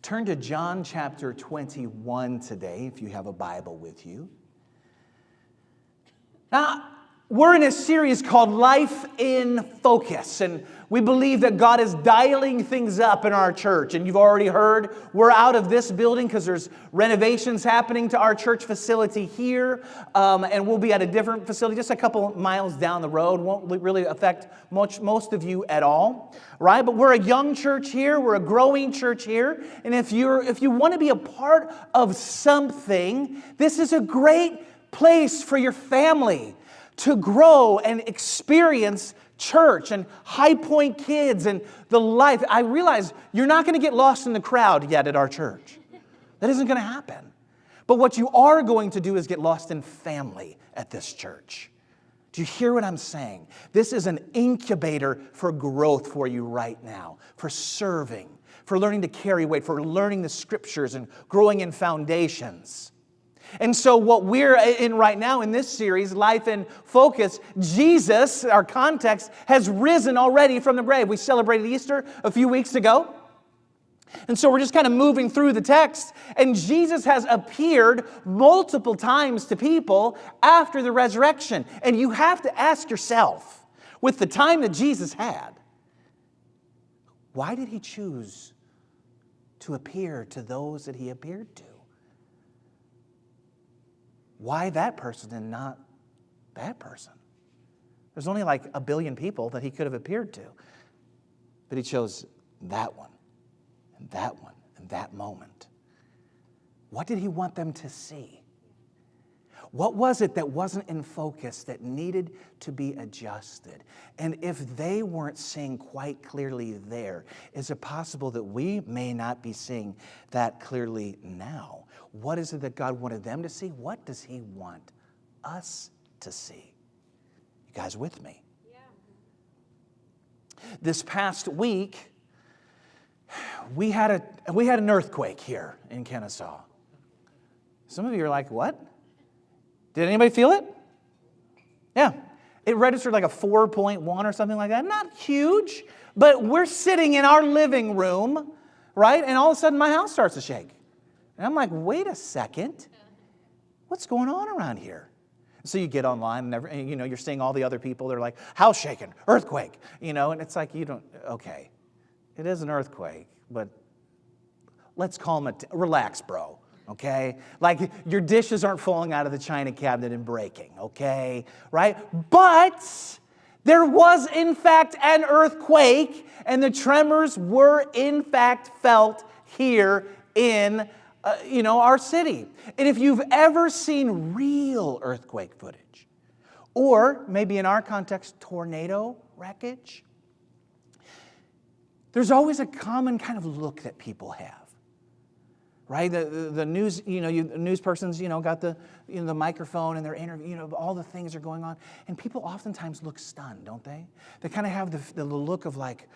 Turn to John chapter 21 today, if you have a Bible with you. Now, we're in a series called Life in Focus, and we believe that God is dialing things up in our church. And you've already heard, we're out of this building because there's renovations happening to our church facility here, and we'll be at a different facility just a couple miles down the road. Won't really affect most of you at all, right? But we're a young church here, we're a growing church here, and if you want to be a part of something, this is a great place for your family to grow and experience church and High Point kids and the life. I realize you're not going to get lost in the crowd yet at our church. That isn't going to happen. But what you are going to do is get lost in family at this church. Do you hear what I'm saying? This is an incubator for growth for you right now, for serving, for learning to carry weight, for learning the scriptures and growing in foundations. And so what we're in right now in this series, Life in Focus, Jesus, our context, has risen already from the grave. We celebrated Easter a few weeks ago. And so we're just kind of moving through the text. And Jesus has appeared multiple times to people after the resurrection. And you have to ask yourself, with the time that Jesus had, why did he choose to appear to those that he appeared to? Why that person and not that person? There's only like a billion people that he could have appeared to. But he chose that one, and that one, and that moment. What did he want them to see? What was it that wasn't in focus that needed to be adjusted? And if they weren't seeing quite clearly there, is it possible that we may not be seeing that clearly now? What is it that God wanted them to see? What does he want us to see? You guys with me? Yeah. This past week, we had an earthquake here in Kennesaw. Some of you are like, what? Did anybody feel it? Yeah. It registered like a 4.1 or something like that. Not huge, but we're sitting in our living room, right? And all of a sudden my house starts to shake. And I'm like, wait a second. What's going on around here? So you get online and you're seeing all the other people. They're like, house shaking, earthquake, and it's like, okay, it is an earthquake, but let's calm it. Relax, bro. Okay? Like your dishes aren't falling out of the china cabinet and breaking, okay? Right? But there was in fact an earthquake, and the tremors were in fact felt here in our city. And if you've ever seen real earthquake footage, or maybe in our context, tornado wreckage, there's always a common kind of look that people have. Right, the news, news persons, got the microphone and they're interviewing, all the things are going on, and people oftentimes look stunned, don't they? They kind of have the look of like,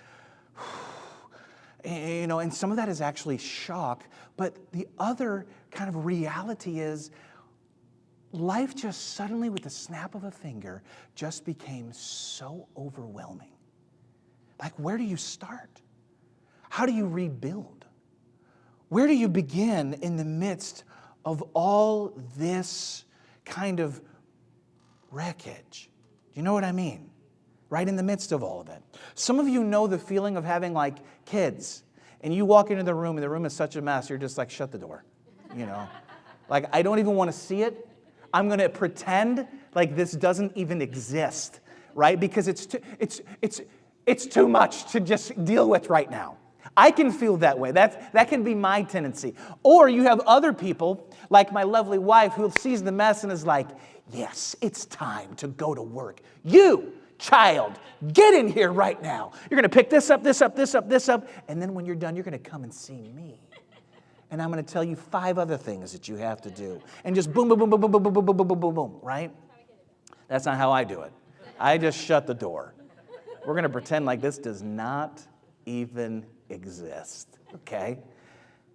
and some of that is actually shock, but the other kind of reality is life just suddenly, with the snap of a finger, just became so overwhelming. Like, where do you start? How do you rebuild? Where do you begin in the midst of all this kind of wreckage? Do you know what I mean? Right in the midst of all of it. Some of you know the feeling of having like kids, and you walk into the room and the room is such a mess, you're just like, shut the door. Like, I don't even want to see it. I'm going to pretend like this doesn't even exist, right? Because it's too much to just deal with right now. I can feel that way. That can be my tendency. Or you have other people, like my lovely wife, who sees the mess and is like, yes, it's time to go to work. You, child, get in here right now. You're going to pick this up, this up, this up, this up. And then when you're done, you're going to come and see me. And I'm going to tell you 5 other things that you have to do. And just boom, boom, boom, boom, boom, boom, boom, boom, boom, boom, boom, boom, right? That's not how I do it. I just shut the door. We're going to pretend like this does not even exist, okay?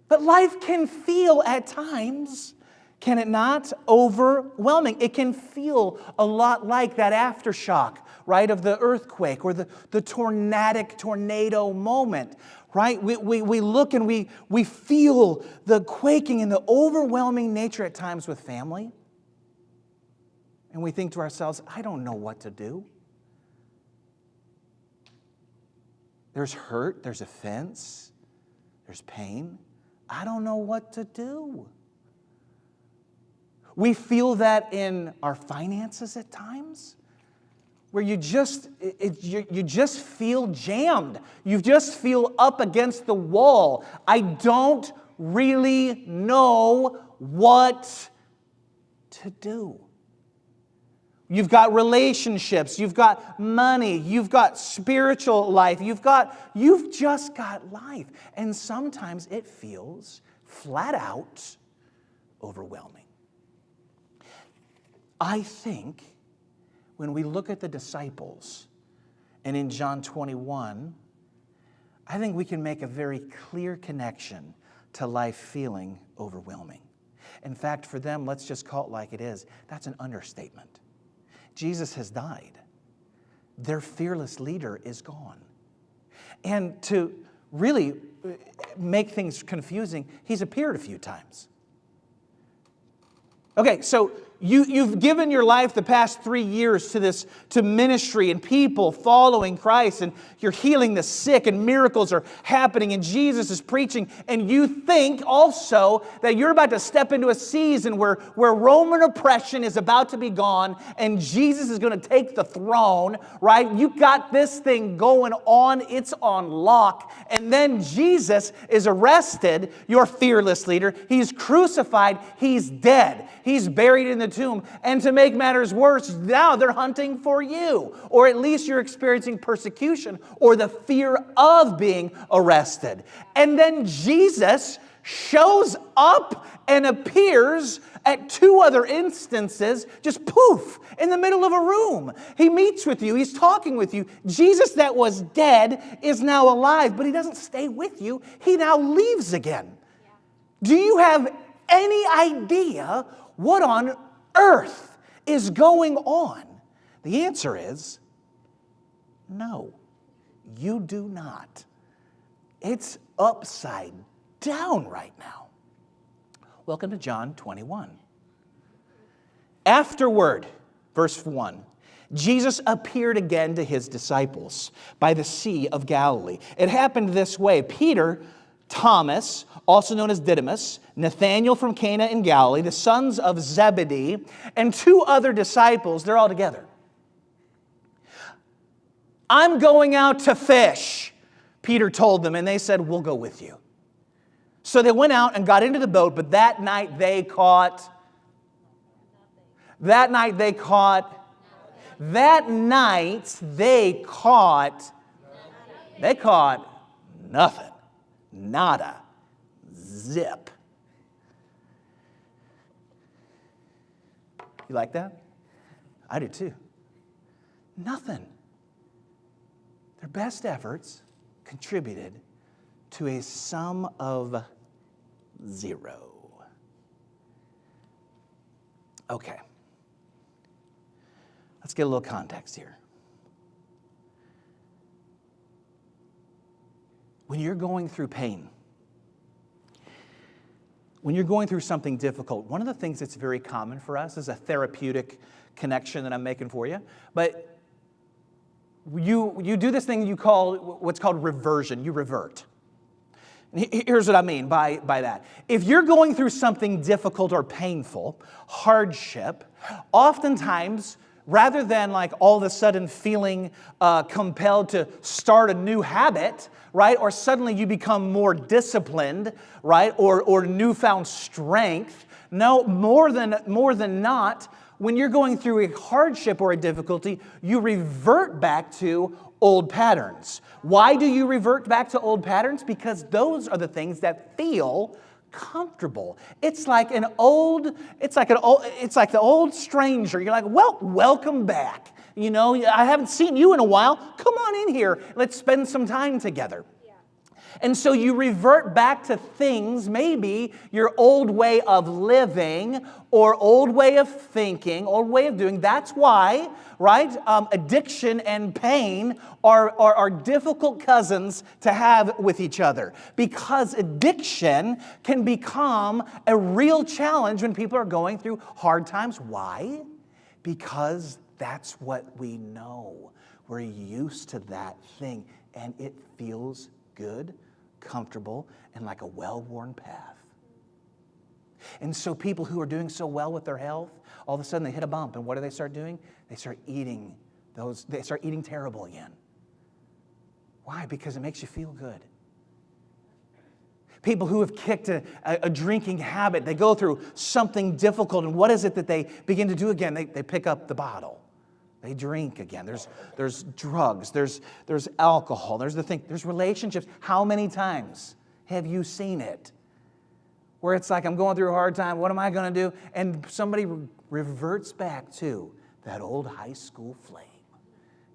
But life can feel at times, can it not, overwhelming. It can feel a lot like that aftershock, right, of the earthquake or the tornado moment, right? We look and we feel the quaking and the overwhelming nature at times with family. And we think to ourselves, I don't know what to do. There's hurt, there's offense, there's pain. I don't know what to do. We feel that in our finances at times, where you just feel jammed. You just feel up against the wall. I don't really know what to do. You've got relationships, you've got money, you've got spiritual life, you've just got life. And sometimes it feels flat out overwhelming. I think when we look at the disciples and in John 21, I think we can make a very clear connection to life feeling overwhelming. In fact, for them, let's just call it like it is. That's an understatement. Jesus has died. Their fearless leader is gone. And to really make things confusing, he's appeared a few times. Okay, so you've given your life the past 3 years to ministry and people following Christ, and you're healing the sick and miracles are happening and Jesus is preaching, and you think also that you're about to step into a season where Roman oppression is about to be gone and Jesus is going to take the throne, right? You got this thing going on, it's on lock, and then Jesus is arrested, your fearless leader. He's crucified, he's dead, he's buried in the tomb. And to make matters worse, now they're hunting for you. Or at least you're experiencing persecution or the fear of being arrested. And then Jesus shows up and appears at 2 other instances, just poof, in the middle of a room. He meets with you. He's talking with you. Jesus that was dead is now alive, but he doesn't stay with you. He now leaves again. Do you have any idea what on earth is going on? The answer is no, you do not. It's upside down right now. Welcome to John 21. Afterward, verse 1, Jesus appeared again to his disciples by the Sea of Galilee. It happened this way. Peter, Thomas, also known as Didymus, Nathanael from Cana in Galilee, the sons of Zebedee, and 2 other disciples, they're all together. I'm going out to fish, Peter told them, and they said, we'll go with you. So they went out and got into the boat, but that night they caught nothing. Nada. Zip. You like that? I do too. Nothing. Their best efforts contributed to a sum of 0. Okay. Let's get a little context here. When you're going through pain, when you're going through something difficult, one of the things that's very common for us is a therapeutic connection that I'm making for you. But you do this thing you call what's called reversion. You revert. And here's what I mean by that. If you're going through something difficult or painful, hardship, oftentimes, rather than like all of a sudden feeling compelled to start a new habit, right? Or suddenly you become more disciplined, right? Or newfound strength. No, more than not, when you're going through a hardship or a difficulty, you revert back to old patterns. Why do you revert back to old patterns? Because those are the things that feel comfortable. It's like the old stranger. You're like, well, welcome back. You know, I haven't seen you in a while. Come on in here. Let's spend some time together. Yeah. And so you revert back to things, maybe your old way of living or old way of thinking, old way of doing. That's why, right, addiction and pain are difficult cousins to have with each other. Because addiction can become a real challenge when people are going through hard times. Why? Because that's what we know. We're used to that thing, and it feels good, comfortable, and like a well-worn path. And so people who are doing so well with their health, all of a sudden they hit a bump, and what do they start doing? They start eating terrible again. Why? Because it makes you feel good. People who have kicked a drinking habit, they go through something difficult, and what is it that they begin to do again? They pick up the bottle. They drink again. There's drugs. There's alcohol. There's relationships. How many times have you seen it? Where it's like, I'm going through a hard time. What am I going to do? And somebody reverts back to that old high school flame,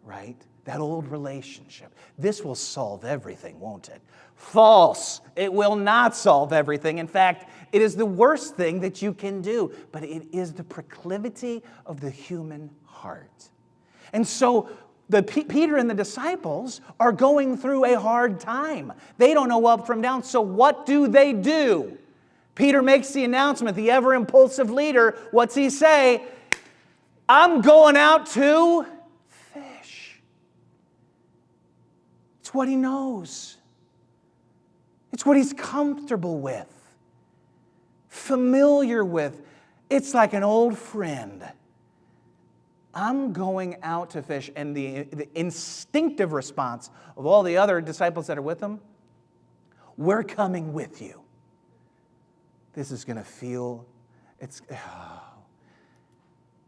right? That old relationship. This will solve everything, won't it? False. It will not solve everything. In fact, it is the worst thing that you can do. But it is the proclivity of the human heart. And so Peter and the disciples are going through a hard time. They don't know up from down. So what do? Peter makes the announcement, the ever-impulsive leader. What's he say? I'm going out to fish. It's what he knows. It's what he's comfortable with, familiar with. It's like an old friend. I'm going out to fish. And the instinctive response of all the other disciples that are with him, we're coming with you. This is going to feel,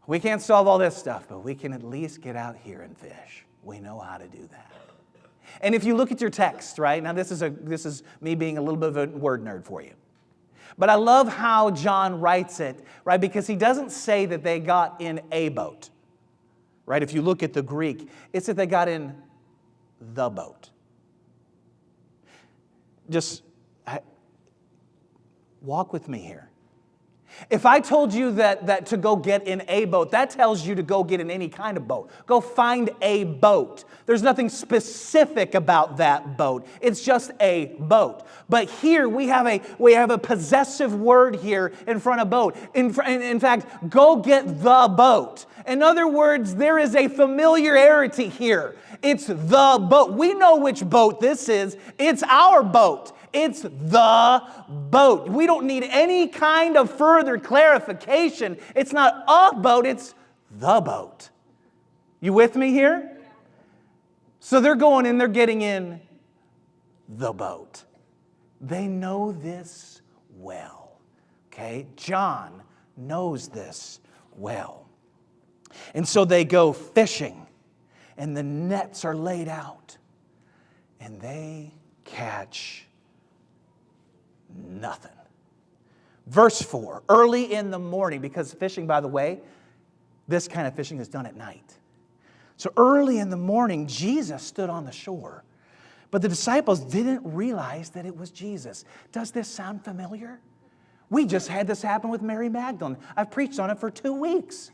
we can't solve all this stuff, but we can at least get out here and fish. We know how to do that. And if you look at your text, right, now this is me being a little bit of a word nerd for you. But I love how John writes it, right, because he doesn't say that they got in a boat. Right? If you look at the Greek, it's that they got in the boat. Just walk with me here. If I told you that to go get in a boat, that tells you to go get in any kind of boat. Go find a boat. There's nothing specific about that boat. It's just a boat. But here we have a possessive word here in front of boat. In fact, go get the boat. In other words, there is a familiarity here. It's the boat. We know which boat this is. It's our boat. It's the boat. We don't need any kind of further clarification. It's not a boat, it's the boat. You with me here? So they're going in, they're getting in the boat. They know this well. Okay? John knows this well. And so they go fishing, and the nets are laid out, and they catch nothing. Verse 4, early in the morning, because fishing, by the way, this kind of fishing is done at night. So early in the morning, Jesus stood on the shore. But the disciples didn't realize that it was Jesus. Does this sound familiar? We just had this happen with Mary Magdalene. I've preached on it for 2 weeks.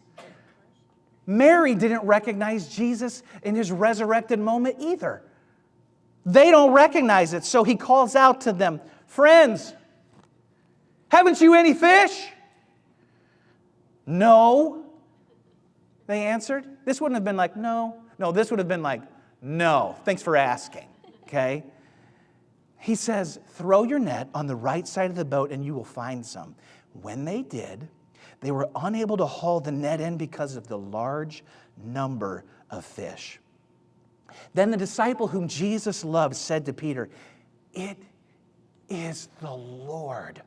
Mary didn't recognize Jesus in his resurrected moment either. They don't recognize it, so he calls out to them, friends, haven't you any fish? No, they answered. This wouldn't have been like, no. No, this would have been like, no, thanks for asking, okay? He says, throw your net on the right side of the boat and you will find some. When they did, they were unable to haul the net in because of the large number of fish. Then the disciple whom Jesus loved said to Peter, it is the Lord.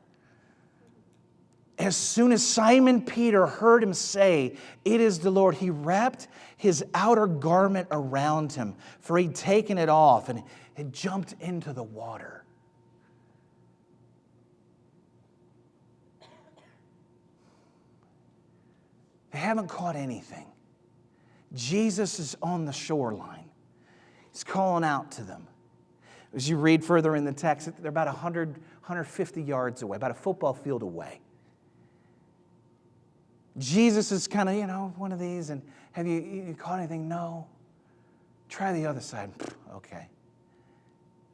As soon as Simon Peter heard him say, it is the Lord, he wrapped his outer garment around him, for he'd taken it off and had jumped into the water. They haven't caught anything. Jesus is on the shoreline. He's calling out to them. As you read further in the text, they're about 100, 150 yards away, about a football field away. Jesus is kind of, one of these, and have you caught anything? No. Try the other side. Okay.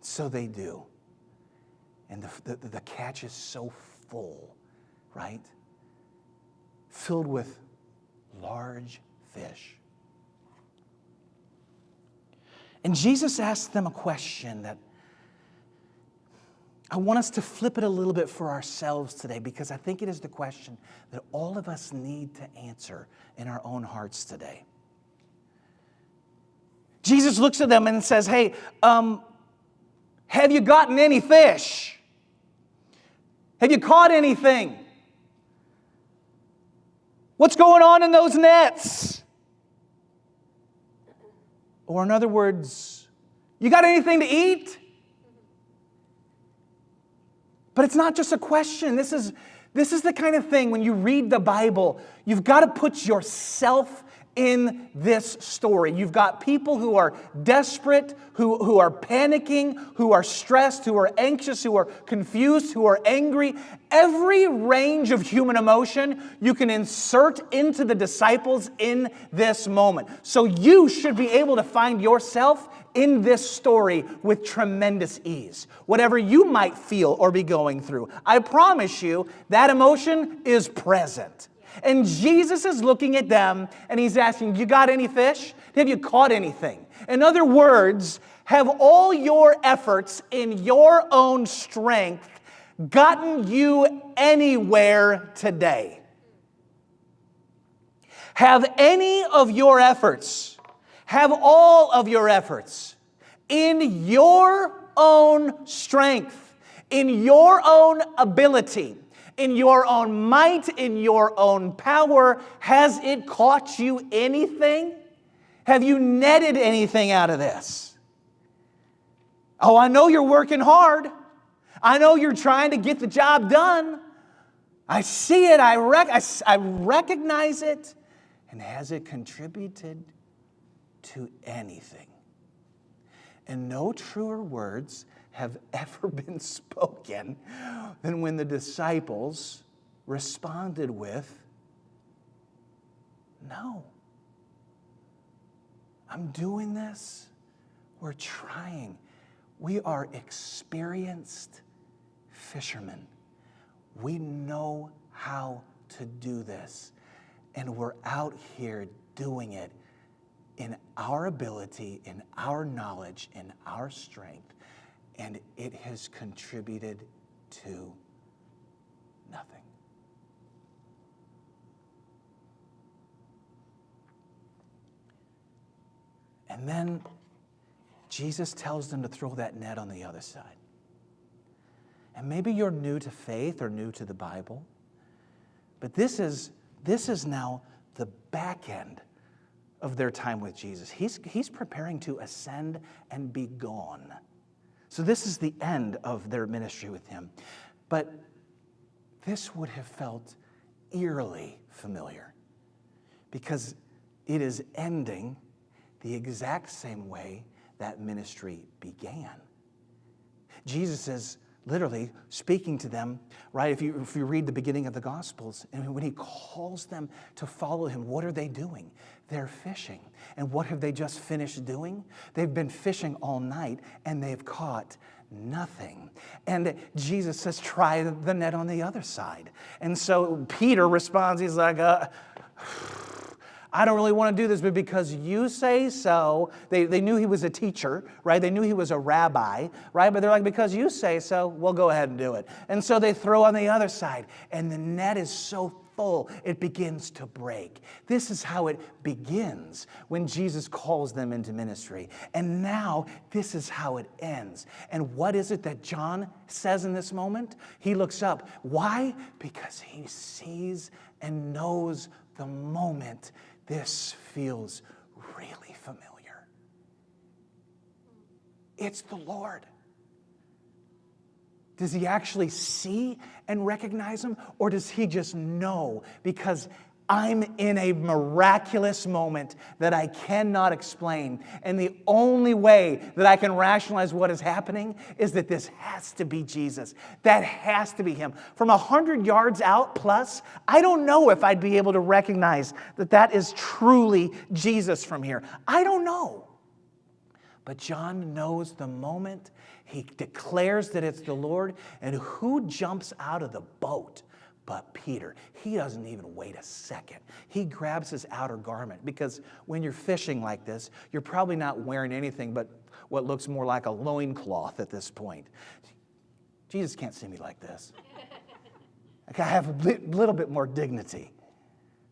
So they do. And the catch is so full, right? Filled with large fish. And Jesus asked them a question that I want us to flip it a little bit for ourselves today, because I think it is the question that all of us need to answer in our own hearts today. Jesus looks at them and says, hey, have you gotten any fish? Have you caught anything? What's going on in those nets? Or in other words, you got anything to eat? But it's not just a question. This is the kind of thing, when you read the Bible, you've got to put yourself in this story. You've got people who are desperate, who are panicking, who are stressed, who are anxious, who are confused, who are angry. Every range of human emotion you can insert into the disciples in this moment. So you should be able to find yourself in this story with tremendous ease. Whatever you might feel or be going through, I promise you that emotion is present. And Jesus is looking at them and he's asking, you got any fish? Have you caught anything? In other words, have all your efforts in your own strength gotten you anywhere today? Have any of your efforts, have all of your efforts in your own strength, in your own ability, in your own might, in your own power, has it caught you anything? Have you netted anything out of this? Oh, I know you're working hard. I know you're trying to get the job done. I see it. I recognize it. And has it contributed to anything? And no truer words have ever been spoken than when the disciples responded with, no. I'm doing this. We're trying. We are experienced fishermen. We know how to do this. And we're out here doing it in our ability, in our knowledge, in our strength. And it has contributed to nothing. And then Jesus tells them to throw that net on the other side. And maybe you're new to faith or new to the Bible, but this is now the back end of their time with Jesus. He's preparing to ascend and be gone. So this is the end of their ministry with him. But this would have felt eerily familiar because it is ending the exact same way that ministry began. Jesus is literally speaking to them, right? If you read the beginning of the Gospels, and when he calls them to follow him, what are they doing? They're fishing. And what have they just finished doing? They've been fishing all night, and they've caught nothing. And Jesus says, try the net on the other side. And so Peter responds, he's like, I don't really want to do this, but because you say so. They knew he was a teacher, right? They knew he was a rabbi, right? But they're like, because you say so, we'll go ahead and do it. And so they throw on the other side, and the net is so full, it begins to break. This is how it begins when Jesus calls them into ministry. And now this is how it ends. And what is it that John says in this moment? He looks up. Why? Because he sees and knows the moment this feels really familiar. It's the Lord. Does he actually see and recognize him? Or does he just know? Because I'm in a miraculous moment that I cannot explain. And the only way that I can rationalize what is happening is that this has to be Jesus. That has to be him. From 100 yards out plus, I don't know if I'd be able to recognize that that is truly Jesus from here. I don't know. But John knows the moment. He declares that it's the Lord. And who jumps out of the boat but Peter? He doesn't even wait a second. He grabs his outer garment, because when you're fishing like this, you're probably not wearing anything but what looks more like a loincloth at this point. Jesus can't see me like this. I have a little bit more dignity.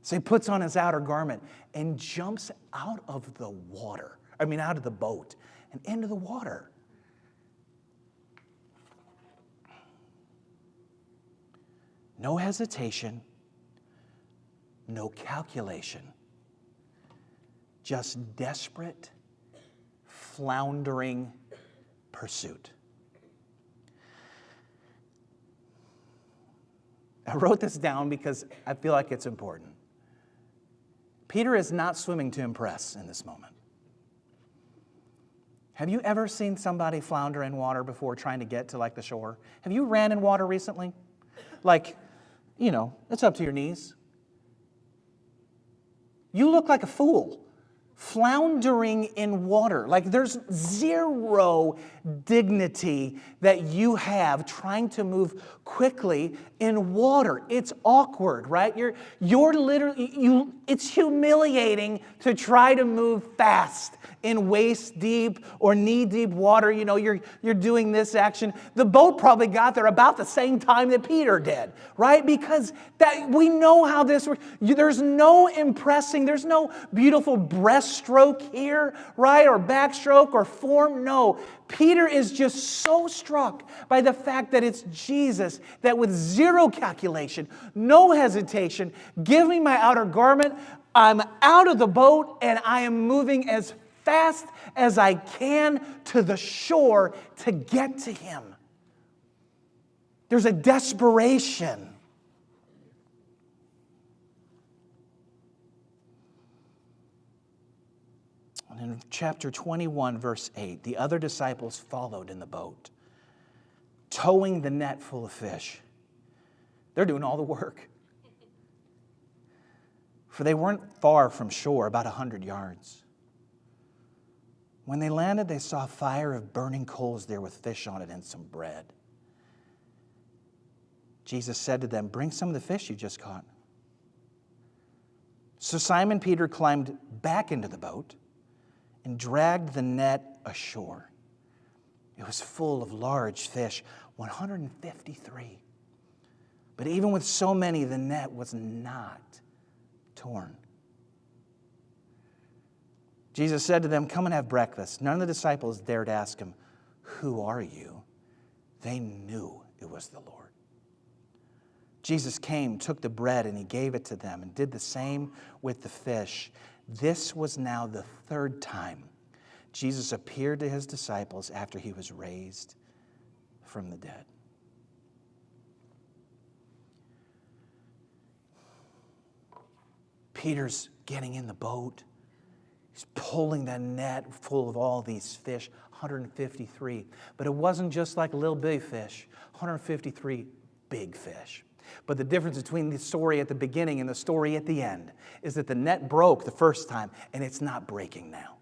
So he puts on his outer garment and jumps out of the water. Out of the boat and into the water. No hesitation, no calculation, just desperate, floundering pursuit. I wrote this down because I feel like it's important. Peter is not swimming to impress in this moment. Have you ever seen somebody flounder in water before trying to get to the shore? Have you ran in water recently? It's up to your knees. You look like a fool, floundering in water. There's zero dignity that you have trying to move quickly in water. It's awkward, right? You're literally, it's humiliating to try to move fast in waist-deep or knee-deep water. You're doing this action. The boat probably got there about the same time that Peter did, right? Because we know how this works. There's no impressing. There's no beautiful breaststroke here, right? Or backstroke or form. No. Peter is just so struck by the fact that it's Jesus that with zero calculation, no hesitation, give me my outer garment, I'm out of the boat, and I am moving as fast as I can to the shore to get to him. There's a desperation. And in chapter 21, verse 8, the other disciples followed in the boat, towing the net full of fish. They're doing all the work. For they weren't far from shore, about 100 yards. When they landed, they saw a fire of burning coals there with fish on it and some bread. Jesus said to them, "Bring some of the fish you just caught." So Simon Peter climbed back into the boat and dragged the net ashore. It was full of large fish, 153. But even with so many, the net was not torn. Jesus said to them, "Come and have breakfast." None of the disciples dared ask him, "Who are you?" They knew it was the Lord. Jesus came, took the bread, and he gave it to them, and did the same with the fish. This was now the third time Jesus appeared to his disciples after he was raised from the dead. Peter's getting in the boat. He's pulling that net full of all these fish, 153. But it wasn't just like a little bitty fish, 153 big fish. But the difference between the story at the beginning and the story at the end is that the net broke the first time, and it's not breaking now.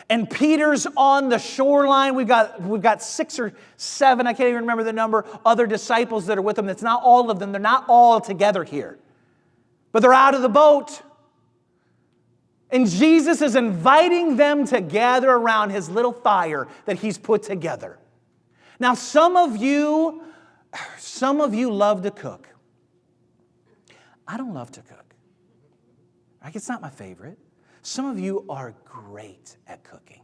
And Peter's on the shoreline. We've got 6 or 7, I can't even remember the number, other disciples that are with him. It's not all of them. They're not all together here. But they're out of the boat. And Jesus is inviting them to gather around his little fire that he's put together. Now, some of you love to cook. I don't love to cook. It's not my favorite. Some of you are great at cooking.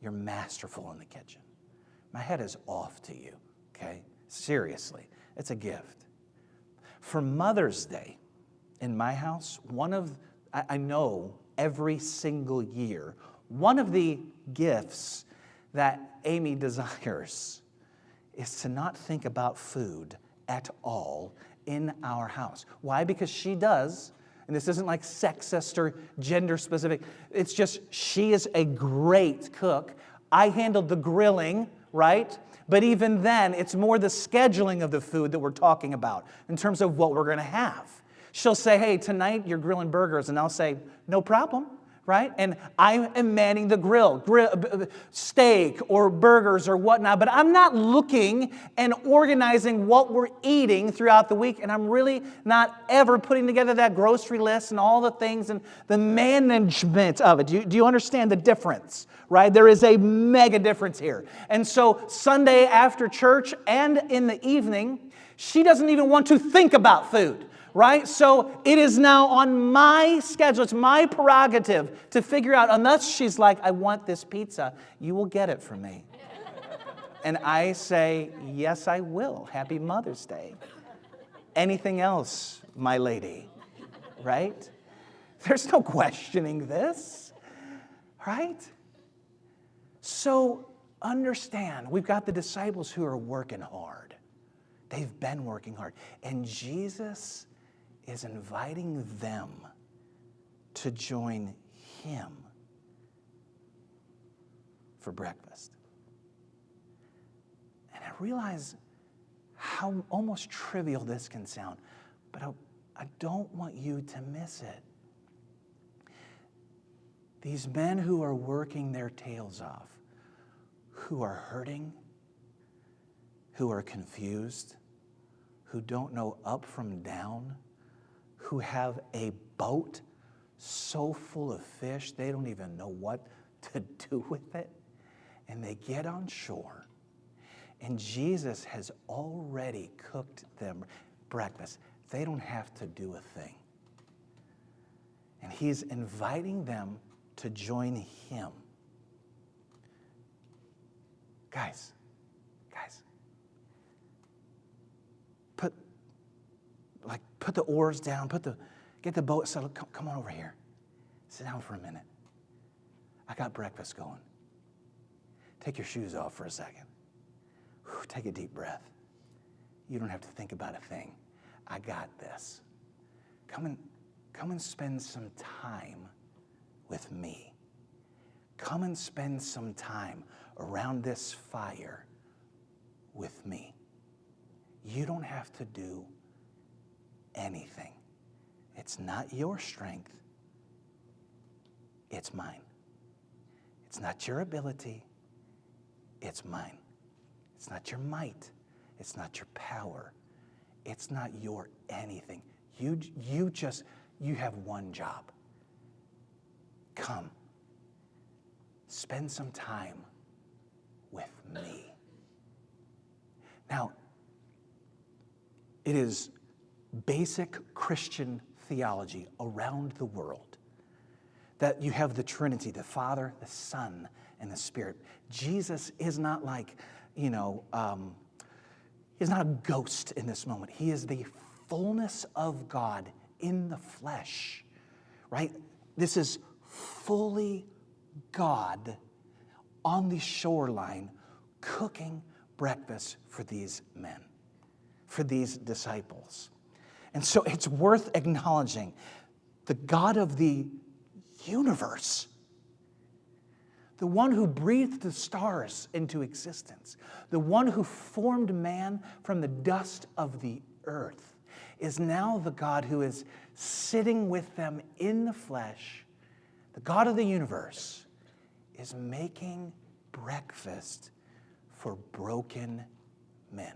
You're masterful in the kitchen. My head is off to you, okay? Seriously, it's a gift. For Mother's Day, in my house, I know every single year, one of the gifts that Amy desires is to not think about food at all in our house. Why? Because she does, and this isn't like sexist or gender specific, it's just she is a great cook. I handled the grilling, right? But even then, it's more the scheduling of the food that we're talking about in terms of what we're going to have. She'll say, hey, tonight you're grilling burgers, and I'll say, no problem. Right? And I am manning the grill, steak or burgers or whatnot, but I'm not looking and organizing what we're eating throughout the week, and I'm really not ever putting together that grocery list and all the things and the management of it. Do you understand the difference? Right? There is a mega difference here. And so Sunday after church and in the evening, she doesn't even want to think about food. Right? So it is now on my schedule. It's my prerogative to figure out, unless she's like, I want this pizza, you will get it from me. And I say, yes, I will. Happy Mother's Day. Anything else, my lady? Right? There's no questioning this. Right? So understand, we've got the disciples who are working hard. They've been working hard. And Jesus is inviting them to join him for breakfast. And I realize how almost trivial this can sound, but I don't want you to miss it. These men who are working their tails off, who are hurting, who are confused, who don't know up from down, who have a boat so full of fish they don't even know what to do with it. And they get on shore, and Jesus has already cooked them breakfast. They don't have to do a thing. And he's inviting them to join him. Guys, put the oars down, get the boat settled. Come on over here. Sit down for a minute. I got breakfast going. Take your shoes off for a second. Take a deep breath. You don't have to think about a thing. I got this. Come and spend some time with me. Come and spend some time around this fire with me. You don't have to do anything. It's not your strength. It's mine. It's not your ability. It's mine. It's not your might. It's not your power. It's not your anything. You have one job. Come. Spend some time with me. Now, it is basic Christian theology around the world that you have the Trinity, the Father, the Son, and the Spirit. Jesus is not like, he's not a ghost in this moment. He is the fullness of God in the flesh, right? This is fully God on the shoreline cooking breakfast for these men, for these disciples. And so it's worth acknowledging the God of the universe, the one who breathed the stars into existence, the one who formed man from the dust of the earth, is now the God who is sitting with them in the flesh. The God of the universe is making breakfast for broken men.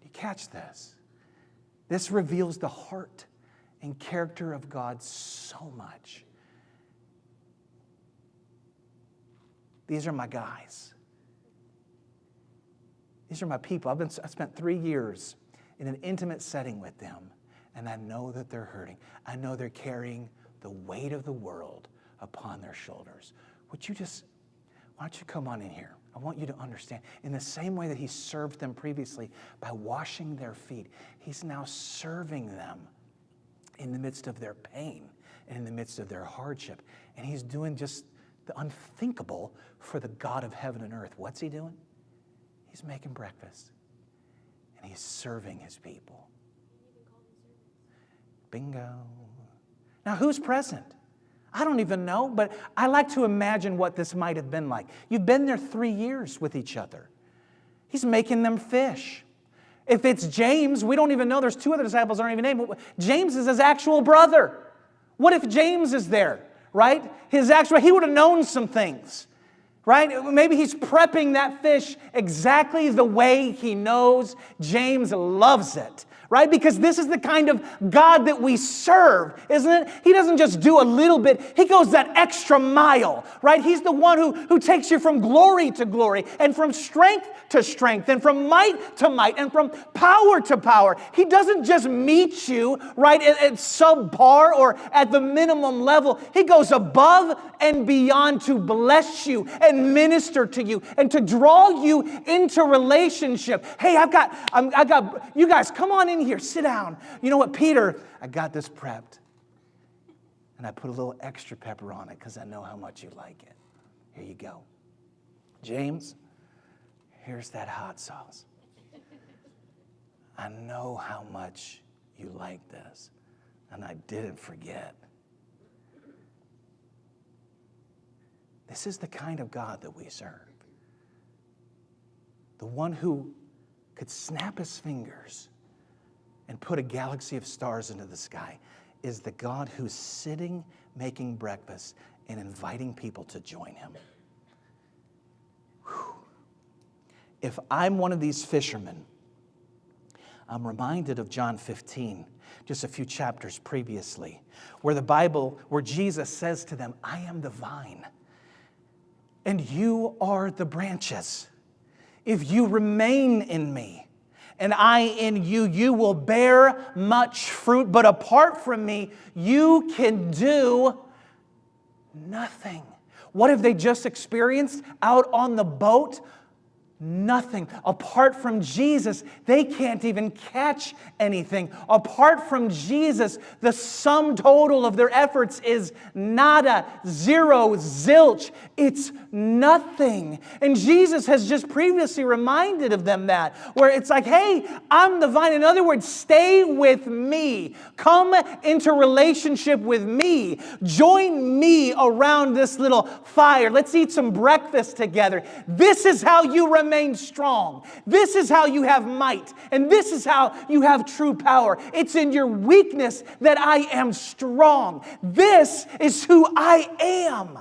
Do you catch this? This reveals the heart and character of God so much. These are my guys. These are my people. I spent 3 years in an intimate setting with them, and I know that they're hurting. I know they're carrying the weight of the world upon their shoulders. Why don't you come on in here? I want you to understand. In the same way that he served them previously by washing their feet, he's now serving them in the midst of their pain and in the midst of their hardship. And he's doing just the unthinkable for the God of heaven and earth. What's he doing? He's making breakfast. And he's serving his people. Bingo. Now, who's present? I don't even know, but I like to imagine what this might have been like. You've been there 3 years with each other. He's making them fish. If it's James, we don't even know. There's 2 other disciples aren't even named. James is his actual brother. What if James is there, right? He would have known some things, right? Maybe he's prepping that fish exactly the way he knows James loves it, right? Because this is the kind of God that we serve, isn't it? He doesn't just do a little bit. He goes that extra mile, right? He's the one who takes you from glory to glory and from strength to strength and from might to might and from power to power. He doesn't just meet you, right, at subpar or at the minimum level. He goes above and beyond to bless you and minister to you and to draw you into relationship. Hey, I got you guys, come on in here, sit down. You know what, Peter, I got this prepped. And I put a little extra pepper on it because I know how much you like it. Here you go. James, here's that hot sauce. I know how much you like this, and I didn't forget. This is the kind of God that we serve. The one who could snap his fingers and put a galaxy of stars into the sky is the God who's sitting, making breakfast, and inviting people to join him. Whew. If I'm one of these fishermen, I'm reminded of John 15, just a few chapters previously, where Jesus says to them, I am the vine, and you are the branches. If you remain in me, and I in you, you will bear much fruit. But apart from me, you can do nothing. What have they just experienced out on the boat? Nothing. Apart from Jesus, they can't even catch anything. Apart from Jesus, the sum total of their efforts is nada, zero, zilch. It's nothing. And Jesus has just previously reminded of them that, where it's like, hey, I'm the vine. In other words, stay with me. Come into relationship with me. Join me around this little fire. Let's eat some breakfast together. This is how you remain strong. This is how you have might. And this is how you have true power. It's in your weakness that I am strong. This is who I am.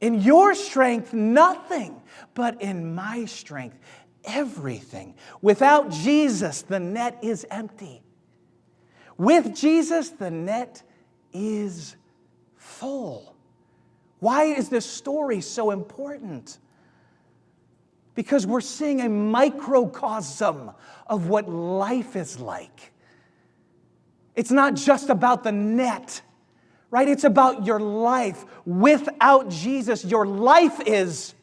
In your strength, nothing, but in my strength, everything. Without Jesus, the net is empty. With Jesus, the net is full. Why is this story so important? Because we're seeing a microcosm of what life is like. It's not just about the net, right? It's about your life. Without Jesus, your life is.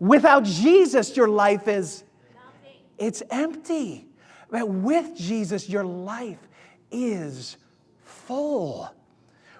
Without Jesus, your life is. Nothing. It's empty. But with Jesus, your life is full.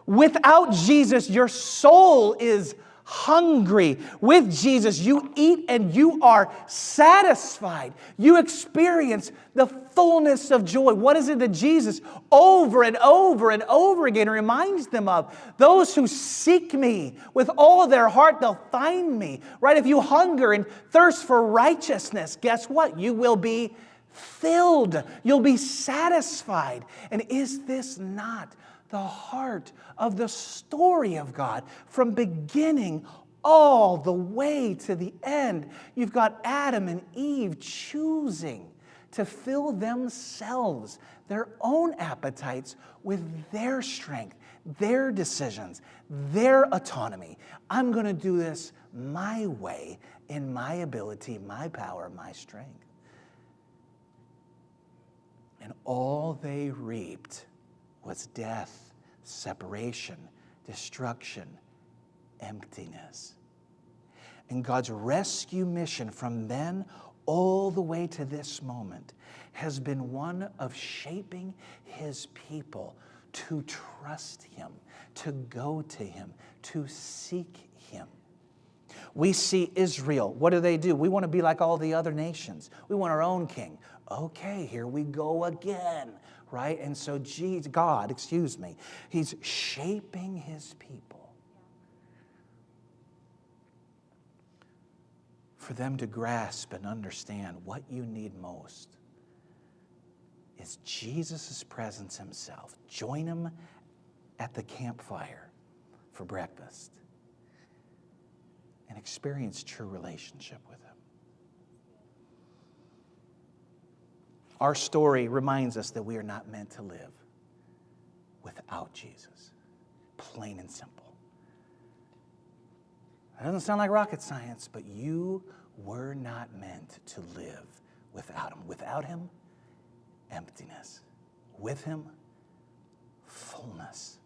Without Jesus, your soul is hungry. With Jesus, you eat and you are satisfied. You experience the fullness of joy. What is it that Jesus over and over and over again reminds them of? Those who seek me with all their heart, they'll find me. Right? If you hunger and thirst for righteousness, guess what? You will be filled. You'll be satisfied. And is this not the heart of the story of God from beginning all the way to the end? You've got Adam and Eve choosing to fill themselves, their own appetites, with their strength, their decisions, their autonomy. I'm going to do this my way, in my ability, my power, my strength. And all they reaped was death, separation, destruction, emptiness. And God's rescue mission from then all the way to this moment has been one of shaping His people to trust him, to go to him, to seek him. We see Israel. What do? We want to be like all the other nations. We want our own king. Okay, here we go again, right? And so God, he's shaping his people for them to grasp and understand what you need most is Jesus' presence himself. Join him at the campfire for breakfast and experience true relationship with him. Our story reminds us that we are not meant to live without Jesus. Plain and simple. It doesn't sound like rocket science, but you were not meant to live without him. Without him, emptiness. With him, fullness.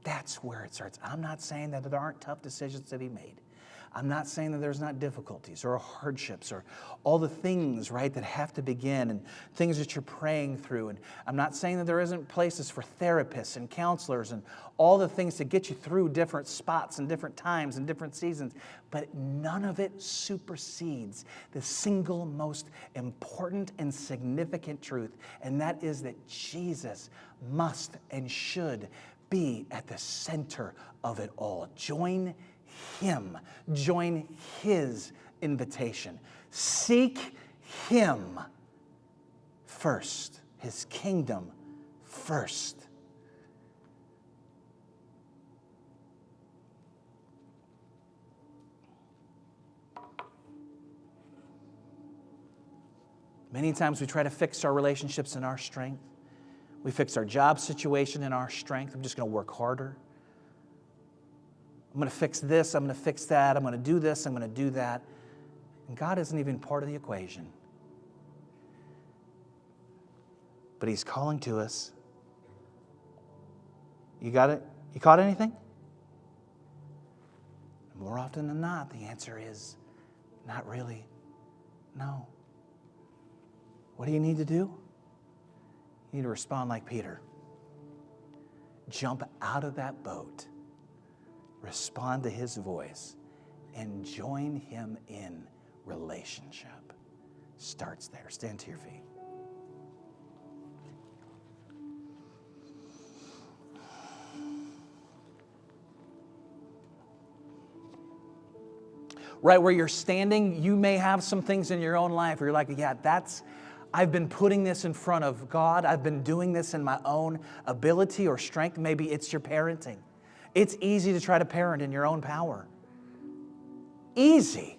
That's where it starts. I'm not saying that there aren't tough decisions to be made. I'm not saying that there's not difficulties or hardships or all the things, right, that have to begin and things that you're praying through. And I'm not saying that there isn't places for therapists and counselors and all the things to get you through different spots and different times and different seasons. But none of it supersedes the single most important and significant truth, and that is that Jesus must and should be at the center of it all. Join him. Join his invitation. Seek him first. His kingdom first. Many times we try to fix our relationships in our strength. We fix our job situation in our strength. I'm just going to work harder. I'm going to fix this, I'm going to fix that, I'm going to do this, I'm going to do that. And God isn't even part of the equation. But he's calling to us. You got it? You caught anything? More often than not, the answer is not really. No. What do you need to do? You need to respond like Peter. Jump out of that boat. Respond to his voice and join him in relationship. Starts there. Stand to your feet. Right where you're standing, you may have some things in your own life where you're like, yeah, I've been putting this in front of God. I've been doing this in my own ability or strength. Maybe it's your parenting. It's easy to try to parent in your own power. Easy.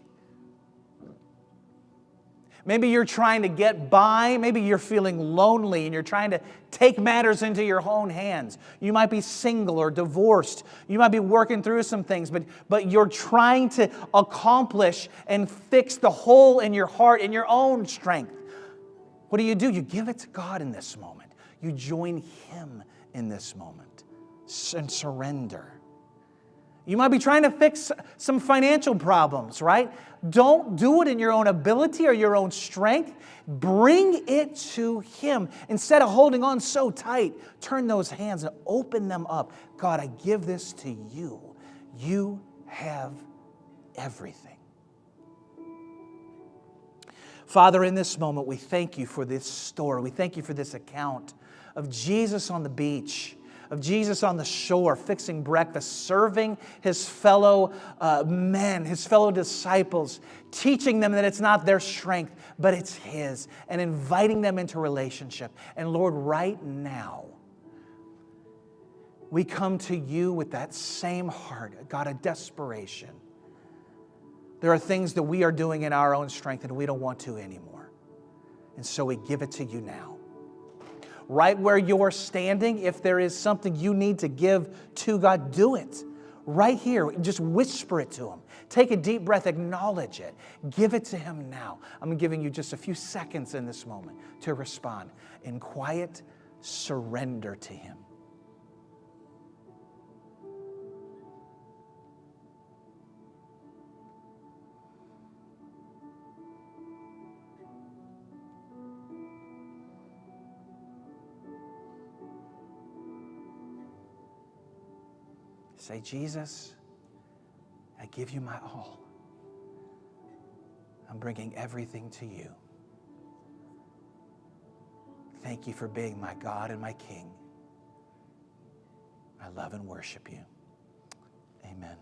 Maybe you're trying to get by. Maybe you're feeling lonely and you're trying to take matters into your own hands. You might be single or divorced. You might be working through some things, but you're trying to accomplish and fix the hole in your heart in your own strength. What do? You give it to God in this moment. You join him in this moment and surrender. You might be trying to fix some financial problems, right? Don't do it in your own ability or your own strength. Bring it to him. Instead of holding on so tight, turn those hands and open them up. God, I give this to you. You have everything. Father, in this moment, we thank you for this story. We thank you for this account of Jesus on the beach, of Jesus on the shore, fixing breakfast, serving his fellow men, his fellow disciples, teaching them that it's not their strength, but it's his, and inviting them into relationship. And Lord, right now, we come to you with that same heart, God, a desperation. There are things that we are doing in our own strength and we don't want to anymore. And so we give it to you now. Right where you're standing, if there is something you need to give to God, do it. Right here, just whisper it to him. Take a deep breath, acknowledge it. Give it to him now. I'm giving you just a few seconds in this moment to respond. In quiet surrender to him. Say, Jesus, I give you my all. I'm bringing everything to you. Thank you for being my God and my King. I love and worship you. Amen.